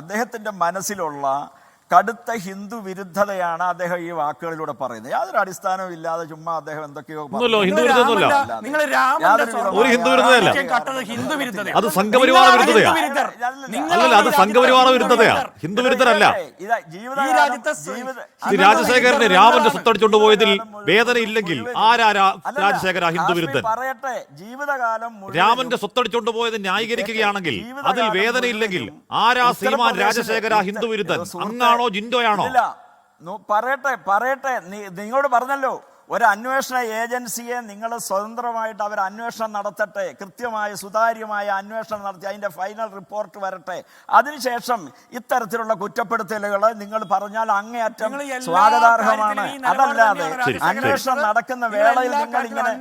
അദ്ദേഹത്തിന്റെ മനസ്സിലുള്ള കടുത്ത ഹിന്ദു വിരുദ്ധതയാണ് അദ്ദേഹം ഈ വാക്കുകളിലൂടെ പറയുന്നത്. യാതൊരു അടിസ്ഥാനവും ഇല്ലാതെ ചുമ്മാ അദ്ദേഹം എന്തൊക്കെയോ അത് സംഘപരിവാര വിരുദ്ധതയാ. അത് സംഘപരിവാര വിരുദ്ധതയാ, ഹിന്ദു വിരുദ്ധരല്ല. രാജശേഖരന് രാമന്റെ സ്വത്തടിച്ചുകൊണ്ട് പോയതിൽ വേദനയില്ലെങ്കിൽ ആരാ രാജശേഖര ഹിന്ദു വിരുദ്ധൻ? പറയട്ടെ, ജീവിതകാലം രാമന്റെ സ്വത്തടിച്ചുകൊണ്ട് പോയത് ന്യായീകരിക്കുകയാണെങ്കിൽ അതിൽ വേദനയില്ലെങ്കിൽ ആരാ ശ്രീമാൻ രാജശേഖര ഹിന്ദു വിരുദ്ധൻ? അങ്ങാണോ ജിൻഡോയാണോ? പറയട്ടെ നിങ്ങളോട് പറഞ്ഞല്ലോ, ഒരു അന്വേഷണ ഏജൻസിയെ നിങ്ങൾ സ്വതന്ത്രമായിട്ട് അവർ അന്വേഷണം നടത്തട്ടെ, കൃത്യമായ സുതാര്യമായ അന്വേഷണം നടത്തി അതിന്റെ ഫൈനൽ റിപ്പോർട്ട് വരട്ടെ. അതിനുശേഷം ഇത്തരത്തിലുള്ള കുറ്റപ്പെടുത്തലുകൾ നിങ്ങൾ പറഞ്ഞാൽ അങ്ങേയറ്റം സ്വാഗതാർഹമാണ്. അതല്ലാതെ അന്വേഷണം നടക്കുന്ന വേളയിൽ നിങ്ങൾ ഇങ്ങനെ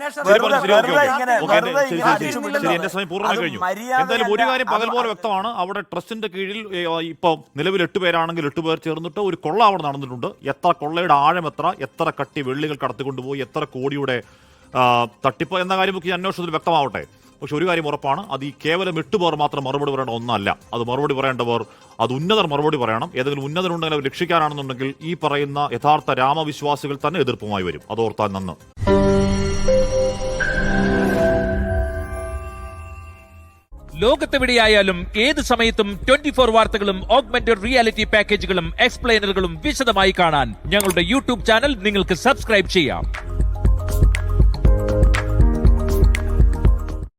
എന്തായാലും ഒരു കാര്യം പകൽ പോലെ വ്യക്തമാണ്. അവിടെ ട്രസ്റ്റിന്റെ കീഴിൽ ഇപ്പൊ നിലവിൽ 8 പേരാണെങ്കിൽ 8 പേർ ചേർന്നിട്ട് ഒരു കൊള്ള അവിടെ നടന്നിട്ടുണ്ട്. എത്ര കൊള്ളയുടെ ആഴം, എത്ര കട്ടി വെള്ളികൾ കടത്തിക്കൊണ്ട് പോയി, എത്ര കോടിയുടെ തട്ടിപ്പ് എന്ന കാര്യമൊക്കെ അന്വേഷണത്തിൽ വ്യക്തമാവട്ടെ. പക്ഷെ ഒരു കാര്യം ഉറപ്പാണ്, അത് ഈ കേവലം 8 പേർ മാത്രം മറുപടി പറയേണ്ട ഒന്നല്ല. അത് മറുപടി പറയേണ്ടവർ, അത് ഉന്നതർ മറുപടി പറയണം. ഏതെങ്കിലും ഉന്നതരുണ്ടെങ്കിൽ അവർ രക്ഷിക്കാനാണെന്നുണ്ടെങ്കിൽ ഈ പറയുന്ന യഥാർത്ഥ രാമവിശ്വാസികൾ തന്നെ എതിർപ്പുമായി വരും. അതോർത്താൻ നന്ന്. ലോകത്തെവിടെയായാലും ഏത് സമയത്തും 24 വാർത്തകളും ഓഗ്മെന്റഡ് റിയാലിറ്റി പാക്കേജുകളും എക്സ്പ്ലെയിനറുകളും വിശദമായി കാണാൻ ഞങ്ങളുടെ യൂട്യൂബ് ചാനൽ നിങ്ങൾക്ക് സബ്സ്ക്രൈബ് ചെയ്യാം.